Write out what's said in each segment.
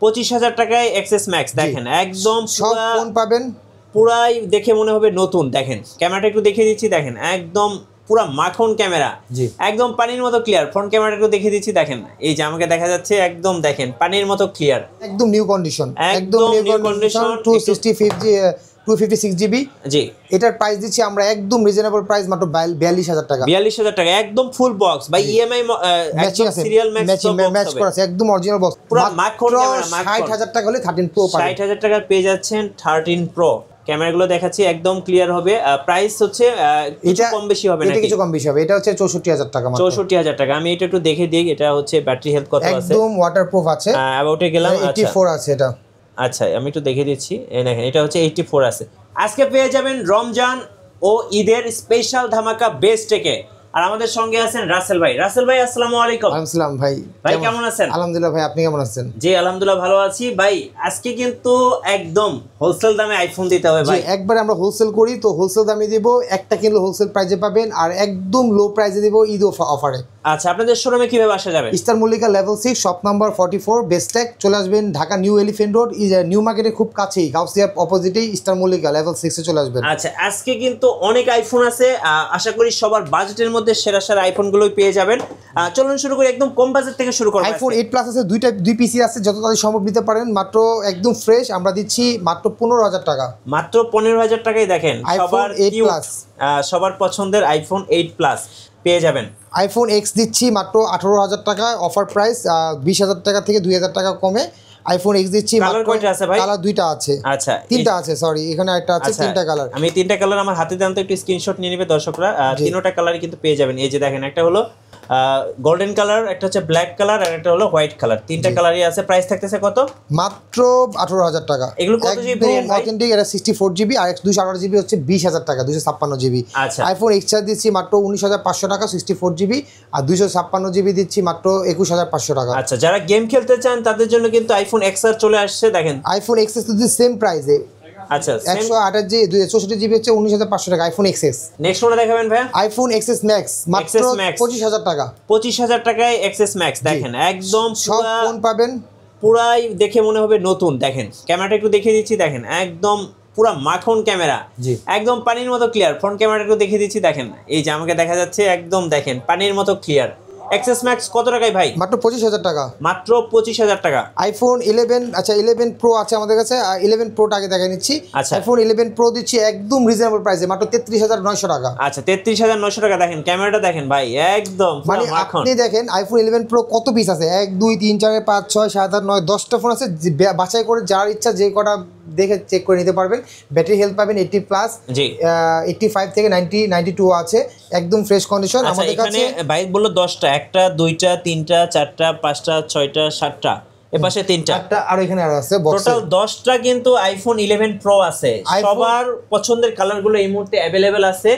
25,000 টাকায় XS max দেখেন একদম সব ফোন পাবেন পুরাই দেখে মনে হবে নতুন। দেখেন ক্যামেরাটা একটু দেখিয়ে দিচ্ছি, দেখেন একদম পুরা মাখন ক্যামেরা, একদম পানির মতো ক্লিয়ার। ফ্রন্ট ক্যামেরাটা একটু দেখিয়ে দিচ্ছি, দেখেন এই যে আমাকে দেখা যাচ্ছে একদম দেখেন পানির মতো ক্লিয়ার, একদম নিউ কন্ডিশন, একদম নিউ কন্ডিশন 256 জিবি। জি, এটার প্রাইস দিচ্ছি আমরা একদম রিজনেবল প্রাইস, মাত্র 42,000 টাকা। 42,000 টাকা একদম ফুল বক্স ভাই, ইএমআই ম্যাচিং আছে, সিরিয়াল ম্যাচ করা আছে, একদম অরিজিনাল বক্স। পুরো মাখন ক্যামেরা। 60,000 টাকা হলে 13 প্রো পাবেন। 60,000 টাকা পেয়ে যাচ্ছেন 13 প্রো। ক্যামেরাগুলো দেখাচ্ছি একদম ক্লিয়ার হবে। প্রাইস হচ্ছে কিছু কম বেশি হবে না, এটা কিছু কম বেশি হবে। এটা হচ্ছে 64,000 টাকা মাত্র। 64,000 টাকা। আমি এটা একটু দেখে দিই, এটা হচ্ছে ব্যাটারি হেলথ কত আছে, একদম ওয়াটারপ্রুফ আছে। অ্যাবাউটে গেলাম, 84 আছে এটা। আচ্ছা আমি একটু দেখে দিচ্ছি, এই দেখেন এটা হচ্ছে 84 আছে। আজকে পেয়ে যাবেন রমজান ও ঈদের স্পেশাল ধামাকা বেস্ট টেকে। আর আমাদের সঙ্গে আছেন রাসেল ভাই। রাসেল ভাই আসসালামু আলাইকুম। আসসালাম ভাই, ভাই কেমন আছেন? আলহামদুলিল্লাহ ভাই, আপনি কেমন আছেন? জি আলহামদুলিল্লাহ ভালো আছি ভাই। আজকে কিন্তু একদম হোলসেল দামে আইফোন দিতে হবে ভাই। একবার আমরা হোলসেল করি, তো হোলসেল দামে দিব। একটা কিনলে হোলসেল প্রাইসে পাবেন, আর একদম লো প্রাইসে দিব ঈদ অফারে। আচ্ছা আপনাদের শোরুমে কিভাবে আসা যাবে? Star Mallika level 6 shop number 44 বেস্টেক। চলে আসবেন Dhaka new elephant road, new মার্কেটের খুব কাছেই, গাউসিয়ার অপোজিটেই স্টার মল্লিকা লেভেল 6 এ চলে আসবেন। আচ্ছা আজকে কিন্তু অনেক আইফোন আছে, আশা করি সবার বাজেটের মধ্যে সেরা সেরা আইফোনগুলোই পেয়ে যাবেন। চলুন শুরু করি, একদম কম বাজেট থেকে শুরু করব। আইফোন 8 প্লাস আছে, দুই পিসি আছে, যত তাড়াতাড়ি সম্ভব নিতে পারেন। মাত্র একদম ফ্রেশ আমরা দিচ্ছি মাত্র 15,000 টাকা। মাত্র 15,000 টাকায় দেখেন সবার 8 প্লাস, সবার পছন্দের আইফোন 8 প্লাস পেয়ে যাবেন। আইফোন এক্স দিচ্ছি মাত্র 18,000 টাকা অফার প্রাইস, 20,000 টাকা থেকে 2,000 টাকা কমে আইফোন এক্স দিচ্ছি। কালার কয়টা আছে ভাই? কালার দুইটা আছে। আচ্ছা তিনটা আছে, সরি এখানে একটা আছে, তিনটা কালার। আমি তিনটা কালার আমার হাতে দেন তো, একটু স্ক্রিনশট নিয়ে নেবে দর্শকরা। তিনটা কালারই কিন্তু পেয়ে যাবেন। এই যে দেখেন একটা হলো গোল্ডেন কালার, একটা হচ্ছে ব্ল্যাক কালার, আর একটা হলো হোয়াইট কালার। তিনটা কালারই আছে। প্রাইস থাকতেছে কত? মাত্র 18,000 টাকা। এগুলো কত জিবি ভেরিয়েন্ট ভাই? অথেন্টিক, এটা 64 জিবি, আর 258 জিবি হচ্ছে 20,000 টাকা, 256 জিবি। আচ্ছা আইফোন এক্স আর দিচ্ছি মাত্র 19,500 টাকা 64 জিবি, আর 256 জিবি দিচ্ছি মাত্র 21,500 টাকা। আচ্ছা যারা গেম খেলতে চান তাদের জন্য কিন্তু আইফোন এক্স আর চলে আসছে। দেখেন আইফোন এক্স এস যদি সেম প্রাইসে, আচ্ছা 128 জিবি 264 জিবি হচ্ছে 19,500 টাকা আইফোন এক্সএস। নেক্সট ওটা দেখাবেন ভাই? আইফোন এক্সএস ম্যাক্স মাত্র 25,000 টাকা। 25,000 টাকায় এক্সএস ম্যাক্স দেখেন একদম সব ফোন পাবেন, পুরাই দেখে মনে হবে নতুন। দেখেন ক্যামেরাটা একটু দেখিয়ে দিচ্ছি, দেখেন একদম পুরা মাখন ক্যামেরা, একদম পানির মতো ক্লিয়ার। ফ্রন্ট ক্যামেরাটা একটু দেখিয়ে দিচ্ছি, দেখেন এই যে আমাকে দেখা যাচ্ছে একদম দেখেন পানির মতো ক্লিয়ার। এক্সএস ম্যাক্স কত টাকায় ভাই? মাত্র 25,000 টাকা। মাত্র 25,000 টাকা। আইফোন 11, আচ্ছা 11 প্রো আছে আমাদের কাছে, 11 প্রোটা আগে দেখাই নিচ্ছি। আইফোন 11 প্রো দিচ্ছি একদম রিজনেবল প্রাইসে মাত্র 33,900 টাকা। আচ্ছা 33,900 টাকা। দেখেন ক্যামেরাটা দেখেন ভাই একদম মানে আপনি দেখেন আইফোন 11 প্রো কত পিস আছে, 1 2 3 4 5 6 7 8 9 10টা ফোন আছে। বাছাই করে যার ইচ্ছা যে কটা দেখে চেক করে নিতে পারবেন। ব্যাটারি হেলথ পাবেন 80 প্লাস, 85 থেকে 90 92 আছে, একদম ফ্রেশ কন্ডিশন। আমাদের কাছে ভাই বললো 10টা, একটা 2টা 3টা 4টা 5টা 6টা 7টা, এপাশে 3টা, আর এখানে আর আছে টোটাল 10টা কিন্তু আইফোন 11 প্রো আছে। সবার পছন্দের কালারগুলো এই মুহূর্তে अवेलेबल আছে,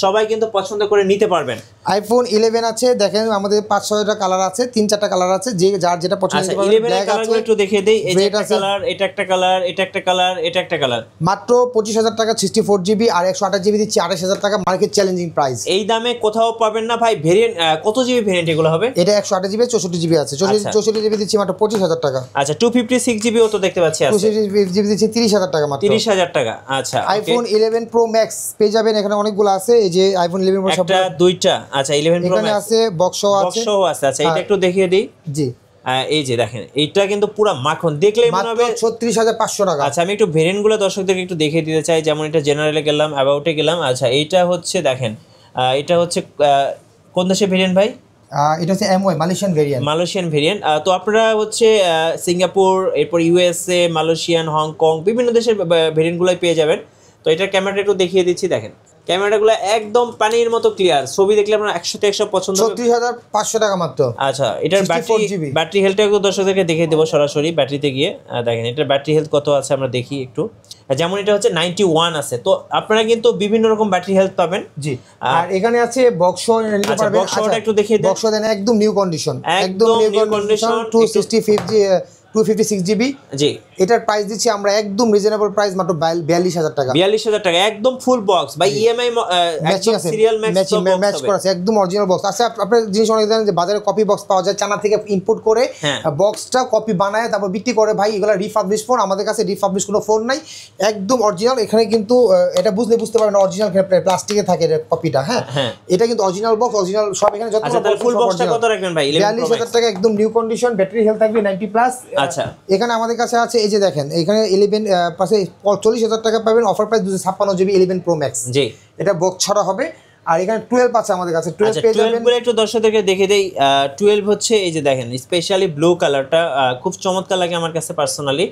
সবাই কিন্তু পছন্দ করে নিতে পারবেন। আইফোন 11 আছে, দেখেন আমাদের 5-6টা কালার আছে, 3-4টা কালার আছে, যে যার যেটা পছন্দ করবেন। 11 এর কালারগুলো একটু দেখিয়ে দেই। এই যে একটা কালার, এটা একটা কালার, এটা একটা কালার, এটা একটা কালার। মাত্র 25,000 টাকা 64 জিবি, আর 128 জিবি দিচ্ছি 28,000 টাকা, মার্কেট চ্যালেঞ্জিং প্রাইস। এই দামে কোথাও পাবেন না ভাই। ভেরিয়েন্ট কত জিবি ভেরিয়েন্ট এগুলো হবে? এটা 128 জিবি 64 জিবি আছে, 64 জিবি দিচ্ছি মাত্র 25,000 টাকা। আচ্ছা 256 জিবিও তো দেখতে পাচ্ছি আছে, 256 জিবি দিচ্ছি 30,000 টাকা মাত্র। 30,000 টাকা। আচ্ছা আইফোন 11 প্রো ম্যাক্স পেয়ে যাবেন, এখানে অনেকগুলো আছে। এই যে আইফোন 11 প্রো একটা দুইটা, আচ্ছা 11 প্রো ম্যাক্স আছে, বক্সও আছে। আচ্ছা এটা একটু দেখিয়ে দিই। জি এই যে দেখেন এইটা কিন্তু পুরো মাখন, দেখলেই মনে হবে 36,500 টাকা। আচ্ছা আমি একটু ভেরিয়েন্টগুলো দর্শকদেরকে একটু দেখিয়ে দিতে চাই। যেমন এটা জেনারেলে গেলাম, অ্যাবাউটে গেলাম। আচ্ছা এইটা হচ্ছে দেখেন, এটা হচ্ছে কোন দেশের ভেরিয়েন্ট ভাই? এটা হচ্ছে MY Malaysian variant. Malaysian variant. তো আপনারা হচ্ছে সিঙ্গাপুর, এরপর ইউএসএ, মালয়েশিয়ান, হংকং, বিভিন্ন দেশের ভেরিয়েন্টগুলোই পেয়ে যাবেন। তো এটার ক্যামেরাটা একটু দেখিয়ে দিচ্ছি, দেখেন ক্যামেরাগুলো একদম পানির মতো ক্লিয়ার। ছবি দেখলে আপনার 100 তে 100 পছন্দ হবে। 36,500 টাকা মাত্র। আচ্ছা এটার ব্যাটারি হেলথটা একটু দর্শকদেরকে দেখিয়ে দেবো সরাসরি ব্যাটারিতে গিয়ে। দেখেন এটার ব্যাটারি হেলথ কত আছে আমরা দেখি একটু। যেমন এটা হচ্ছে 91 আছে। তো আপনারা কিন্তু বিভিন্ন রকম ব্যাটারি হেলথ পাবেন। জি, আর এখানে আছে বক্সও নিতে পারবেন। বক্সটা একটু দেখিয়ে দেন। বক্সও দেন একদম নিউ কন্ডিশন, একদম নিউ কন্ডিশন 256 256GB। জি, এটার প্রাইস দিচ্ছি আমরা একদম রিজনেবল প্রাইস, মাত্র 42,000 টাকা। 42,000 টাকা একদম ফুল বক্স ভাই, ইএমআই ম্যাচিং আছে, সিরিয়াল ম্যাচ করা আছে, একদম অরিজিনাল বক্স। আচ্ছা, আপনার জিনিস অনেক জানেন যে বাজারে কপি বক্স পাওয়া যায়, চায়না থেকে ইম্পোর্ট করে বক্সটা কপি বানায় তারপর বিক্রি করে। ভাই এগুলো রিফার্বিশ ফোন, আমাদের কাছে রিফার্বিশ কোনো ফোন নাই, একদম অরিজিনাল। এখানে কিন্তু এটা বুঝতে পারবেন অরিজিনাল প্লাস্টিকে থাকে কপিটা। হ্যাঁ, এটা কিন্তু অরিজিনাল বক্স, অরিজিনাল সব এখানে যত। আচ্ছা, তাহলে ফুল বক্সটা কত রাখবেন ভাই? 42,000 টাকা একদম নিউ কন্ডিশন, ব্যাটারি হেলথ থাকবে 90+। আচ্ছা, এখানে আমাদের কাছে আছে এই যে দেখেন, এখানে 11 পাশে 40,000 টাকা পাবেন offer price 256GB 11 Pro Max। জি, এটা বক্স ছাড়া হবে। আর এখানে 12 আছে আমাদের কাছে, 12 পেয়ে যাবেন। 12 গুলো একটু দর্শকদেরকে দেখে দেই। 12 হচ্ছে এই যে দেখেন, স্পেশালি ব্লু কালারটা খুব চমৎকার লাগে আমার কাছে পার্সোনালি।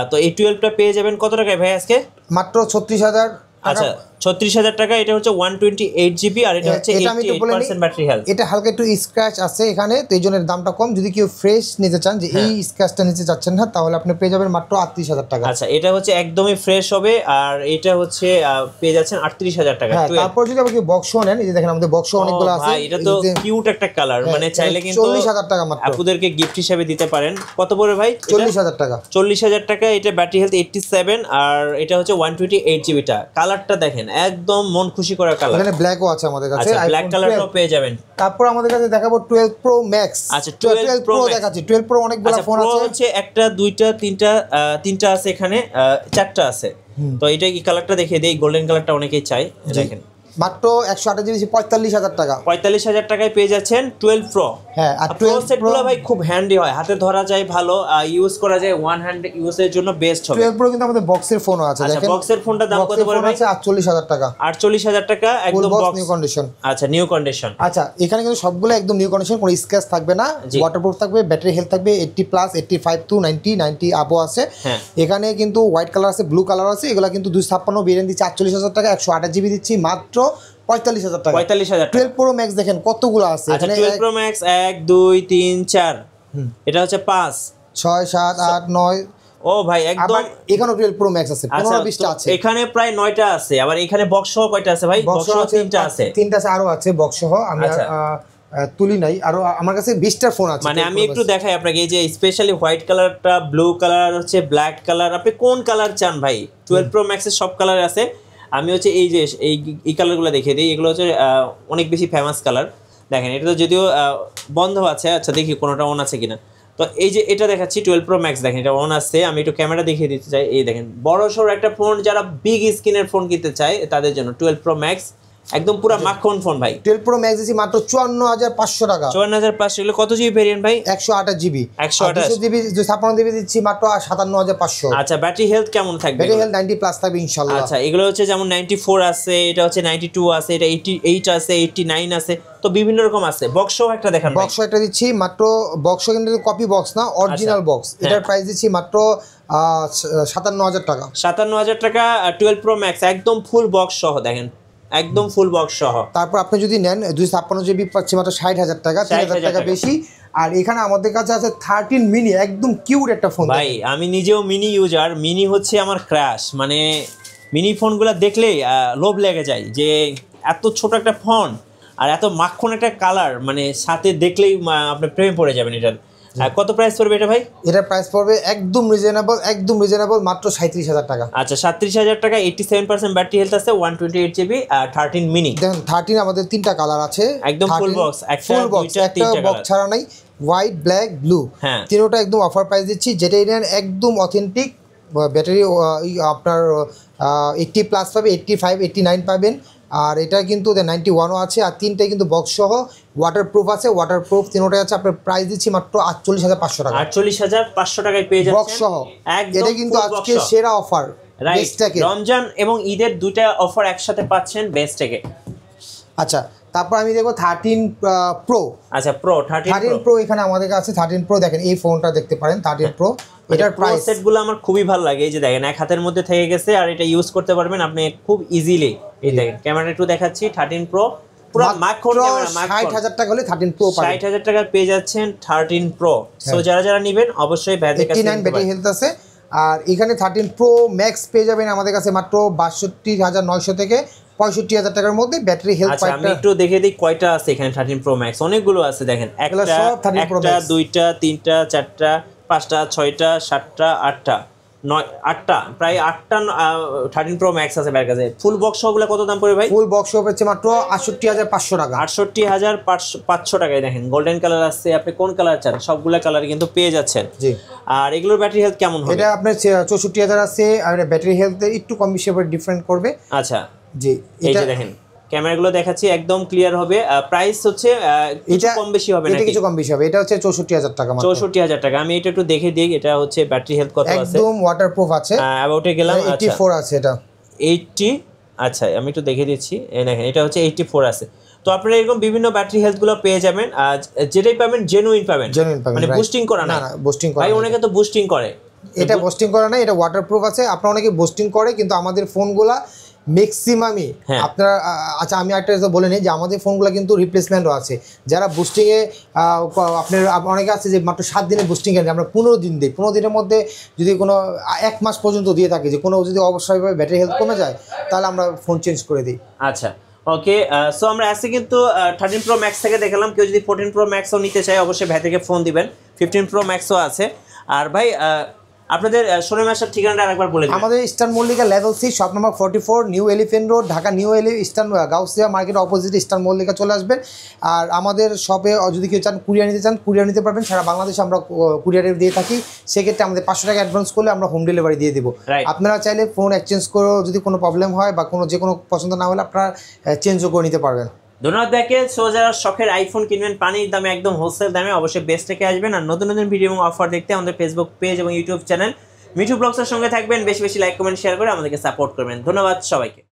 তো এই 12টা পেয়ে যাবেন কত টাকায় ভাই আজকে? মাত্র 36,000 টাকা। আচ্ছা, 36,000 টাকা। এটা হচ্ছে 128GB আর এটা হচ্ছে 88% ব্যাটারি হেলথ। এটা হালকা একটু স্ক্র্যাচ আছে এখানে, তো এই জন্য দামটা কম। যদি কেউ ফ্রেশ নিতে চান, যে এই স্ক্র্যাচটা নিতে চাচ্ছেন না, তাহলে আপনি পেয়ে যাবেন মাত্র 38,000 টাকা। আচ্ছা, এটা হচ্ছে একদমই ফ্রেশ হবে আর এটা হচ্ছে পেয়ে যাচ্ছেন 38,000 টাকা। তারপর যদি আপনি বক্স নেন, এই যে দেখেন আমাদের বক্স অনেকগুলো আছে। ভাই এটা তো কিউট একটা কালার, মানে চাইলে কিন্তু 40,000 টাকা মাত্র আপুদেরকে গিফট হিসেবে দিতে পারেন। কত পড়বে ভাই? 40,000 টাকা। 40,000 টাকা। এটা ব্যাটারি হেলথ 87 আর এটা হচ্ছে 128GB টা। কালারটা দেখেন একদম মন খুশি করা কালার। এখানে ব্ল্যাকও আছে আমাদের কাছে, আচ্ছা, ব্ল্যাক কালারটাও পেয়ে যাবেন। তারপর আমাদের কাছে দেখাবো 12 Pro Max। আচ্ছা, 12 Pro দেখাচ্ছি। 12 Pro অনেকগুলো ফোন আছে, হচ্ছে একটা, দুইটা, তিনটা আছে এখানে, চারটা আছে। তো এটা কি কালারটা দেখিয়ে দেই, গোল্ডেন কালারটা অনেকেই চায়। দেখেন মাত্র 128GB 45,000 টাকা। 45,000 টাকায় পেয়ে যাচ্ছেন 12 Pro। হ্যাঁ, আর 12 সেটগুলো ভাই খুব হ্যান্ডি হয়, হাতে ধরা যায় ভালো, ইউজ করা যায়, ওয়ান হ্যান্ড ইউজের জন্য বেস্ট হবে। 12 Pro কিন্তু আমাদের বক্সের ফোনও আছে। দেখেন বক্সের ফোনটা দাম কত পড়বে ভাই? 48,000 টাকা। 48,000 টাকা একদম বক্স, নিউ কন্ডিশন। আচ্ছা, নিউ কন্ডিশন। আচ্ছা, এখানে কিন্তু সবগুলো একদম নিউ কন্ডিশন, কোনো স্ক্র্যাচ থাকবে না, ওয়াটারপ্রুফ থাকবে, ব্যাটারি হেলথ থাকবে 80+, 85 to 90 আবো আছে। এখানে কিন্তু হোয়াইট কালার আছে, ব্লু কালার আছে, এগুলো কিন্তু 256 ভেরিয়েন্ট দিচ্ছি 48,000 টাকা। 128GB দিচ্ছি মাত্র 45,000 টাকা। 45,000। 12 Pro Max দেখেন কতগুলো আছে এখানে। 12 Pro Max 1 2 3 4, এটা হচ্ছে 5 6 7 8 9। ও ভাই একদম। এখানে 12 Pro Max আছে, 15-20টা আছে। এখানে প্রায় 9টা আছে। আবার এখানে বক্স সহ কয়টা আছে ভাই? বক্স সহ 3টা আছে। 3টা আছে, আরো আছে বক্স সহ, আমি তুলি নাই, আরো আমার কাছে 20টা ফোন আছে। মানে আমি একটু দেখাই আপনাকে, এই যে স্পেশালি হোয়াইট কালারটা, ব্লু কালার, হচ্ছে ব্ল্যাক কালার, আপনি কোন কালার চান ভাই? 12 Pro Max এর সব কালার আছে। আমি হচ্ছে এই যে এই কালারগুলো দেখিয়ে দিই, এগুলো হচ্ছে অনেক বেশি ফেমাস কালার। দেখেন এটা তো যদিও বন্ধ আছে, আচ্ছা দেখি কোনোটা অন আছে কিনা। তো এই যে এটা দেখাচ্ছি 12 Pro Max, দেখেন এটা অন আছে। আমি একটু ক্যামেরা দেখিয়ে দিতে চাই। এই দেখেন বড় সড়ো একটা ফোন, যারা বিগ স্ক্রিনের ফোন কিনতে চায় তাদের জন্য 12 Pro Max একদম পুরো মাখন ফোন ভাই। 12 Pro Max দিছি মাত্র 54,500 টাকা। 54,500। এগুলো কত জিবি ভেরিয়েন্ট ভাই? 128GB। 128GB 256GB দিচ্ছি মাত্র 57,500। আচ্ছা, ব্যাটারি হেলথ কেমন থাকবে? ব্যাটারি হেলথ 90+ থাকবে ইনশাআল্লাহ। আচ্ছা, এগুলো হচ্ছে যেমন 94 আছে, এটা হচ্ছে 92 আছে, এটা 88 আছে, 89 আছে, তো বিভিন্ন রকম আছে। বক্সও একটা দেখেন, বক্সও একটা দিচ্ছি মাত্র, বক্সও কিন্তু কপি বক্স না, অরিজিনাল বক্স। এটার প্রাইস দিচ্ছি মাত্র 57,000 টাকা। 57,000 টাকা 12 Pro Max একদম ফুল বক্স সহ, দেখেন একদম ফুল বক্স সহ। তারপর আপনি যদি নেন 256GB পাচ্ছি মাত্র 60,000 টাকা, 3,000 টাকা বেশি। আর এখানে আমাদের কাছে আছে 13 মিনি, একদম কিউট একটা ফোন ভাই। আমি নিজেও মিনি ইউজার, মিনি হচ্ছে আমার ক্র্যাশ। মানে মিনি ফোনগুলো দেখলেই লোভ লেগে যায়, যে এত ছোট একটা ফোন আর এত মাখন একটা কালার, মানে সাথে দেখলেই আপনি প্রেমে পড়ে যাবেন। এটার কত প্রাইস পড়বে এটা ভাই? এটার প্রাইস পড়বে একদম রিজনেবল মাত্র 37,000 টাকা। আচ্ছা, 37,000 টাকা, 87% ব্যাটারি হেলথ আছে, 128GB 13 মিনি। দেখেন 13 আমাদের 3টা কালার আছে, একদম ফুল বক্স, একটা বক্স ছাড়া নাই, হোয়াইট, ব্ল্যাক, ব্লু, তিনটা একদম অফার প্রাইস দিচ্ছি। যেটাই নেন একদম অথেন্টিক ব্যাটারি, আপনার 80+ পাবে, 85 89 পাবেন। আর এটা কিন্তু 91ও আছে, আর তিনটাই কিন্তু বক্স সহ ওয়াটারপ্রুফ আছে, ওয়াটারপ্রুফ তিনটাই আছে। আপনার প্রাইস দিচ্ছি মাত্র 48,500 টাকা। 48,500 টাকায় পেয়ে যাচ্ছেন বক্স সহ। এটা কিন্তু আজকে সেরা অফার, বেস্টটেকে। রমজান এবং ঈদের দুইটা অফার একসাথে পাচ্ছেন বেস্টটেকে। আচ্ছা, তারপর আমি দেখবো 13 Pro। আচ্ছা, Pro 13 Pro এখানে আমাদের কাছে 13 Pro দেখেন, এই ফোনটা দেখতে পারেন 13 Pro। এটার প্রাইস সেটগুলো আমার খুবই ভালো লাগে। এই যে দেখেন এক হাতের মধ্যে থেকে গেছে, আর এটা ইউজ করতে পারবেন আপনি খুব ইজিলি। এই দেখেন ক্যামেরা একটু দেখাচ্ছি, 13 Pro পুরো মাখন ক্যামেরা। 60,000 টাকা হলে 13 Pro পাবেন। 60,000 টাকা পেয়ে যাচ্ছেন 13 Pro। সো যারা নেবেন অবশ্যই ভাইদের কাছে 89 ব্যাটারি হেলথ আছে। আর এখানে 13 Pro Max পেয়ে যাবেন আমাদের কাছে মাত্র 62,900 থেকে 65,000 টাকার মধ্যে ব্যাটারি হেলথ। আচ্ছা, আমি একটু দেখে দিই কয়টা আছে এখানে 13 Pro Max। অনেকগুলো আছে দেখেন, একটা দুইটা তিনটা চারটা 5টা 6টা 7টা 8টা 8টা প্রায় 8টা 13 প্রো ম্যাক্স আছে ভাইয়ের কাছে। ফুল বক্স সহগুলো কত দাম পড়বে ভাই? ফুল বক্স হচ্ছে মাত্র 68,500 টাকা। 68,500 টাকায় দেখেন গোল্ডেন কালার আছে, আপনি কোন কালার চান সবগুলা কালার কিন্তু পেয়ে যাচ্ছেন। জি। আর এগুলোর ব্যাটারি হেলথ কেমন হবে? এটা আপনার 64,000 আছে, আর ব্যাটারি হেলথ একটু কম বেশি হবে, ডিফারেন্ট করবে। আচ্ছা জি। এই যে দেখেন ক্যামেরাগুলো দেখাচ্ছি একদম ক্লিয়ার হবে। প্রাইস হচ্ছে এটা কম বেশি হবে এটা কিছু কম বেশি হবে। এটা হচ্ছে 64,000 টাকা মাত্র। 64,000 টাকা। আমি এটা একটু দেখে দিই, এটা হচ্ছে ব্যাটারি হেলথ কত আছে। একদম ওয়াটারপ্রুফ আছে। অ্যাবাউটে গেলাম। 84 আছে এটা। 80 আচ্ছা আমি একটু দেখে দিচ্ছি, এই দেখেন এটা হচ্ছে 84 আছে। তো আপনারা এরকম বিভিন্ন ব্যাটারি হেলথগুলো পেয়ে যাবেন, আর যেটাই পাবেন জেনুইন পাবেন, মানে বুস্টিং করা না। না বুস্টিং করা ভাই অনেকে তো বুস্টিং করে, এটা বুস্টিং করা না, এটা ওয়াটারপ্রুফ আছে। আপনারা অনেকে বুস্টিং করে, কিন্তু আমাদের ফোনগুলা ম্যাক্সিমামই আপনারা আচ্ছা আমি একটা বলে নিই যে আমাদের ফোনগুলো কিন্তু রিপ্লেসমেন্টও আছে। যারা বুস্টিংয়ে আপনার অনেকে আছে যে মাত্র 7 দিনের বুস্টিং কেন, আমরা 15 দিন দিই। 15 দিনের মধ্যে যদি কোনো 1 মাস পর্যন্ত দিয়ে থাকি, যে কোনো যদি অবশ্যইভাবে ব্যাটারি হেলথ কমে যায় তাহলে আমরা ফোন চেঞ্জ করে দিই। আচ্ছা ওকে। সো আমরা আজকে কিন্তু 13 প্রো ম্যাক্স থেকে দেখালাম। কেউ যদি 14 প্রো ম্যাক্সও নিতে চায় অবশ্যই ভাই থেকে ফোন দিবেন। 15 প্রো ম্যাক্সও আছে। আর ভাই আপনাদের শোরুম আসার ঠিকানাটা আরেকবার বলে দিন। আমাদের eastern Mallika level 6 shop number 44 new elephant road, Dhaka new eastern Gausia market opposite eastern Mallika চলে আসবেন। আর আমাদের শপে যদি কেউ চান কুরিয়ার নিতে চান কুরিয়ার নিতে পারবেন। সারা বাংলাদেশে আমরা কুরিয়ারে দিয়ে থাকি। সেক্ষেত্রে আমাদের 500 টাকা অ্যাডভান্স করলে আমরা হোম ডেলিভারি দিয়ে দেবো। আপনারা চাইলে ফোন এক্সচেঞ্জ করেও যদি কোনো প্রবলেম হয় বা যে কোনো পছন্দ না হলে আপনারা চেঞ্জও করে নিতে পারবেন। ধন্যবাদ দেখে। সো যারা শখের আইফোন কিনবেন পানির দামে একদম হোলসেল দামে, অবশ্যই বেস্ট থেকে আসবেন। আর নতুন নতুন ভিডিও এবং অফার দেখতে আমাদের ফেসবুক পেজ এবং ইউটিউব চ্যানেল মিঠু ব্লগসের সঙ্গে থাকবেন। বেশি বেশি লাইক কমেন্ট শেয়ার করে আমাদেরকে সাপোর্ট করবেন। ধন্যবাদ সবাইকে।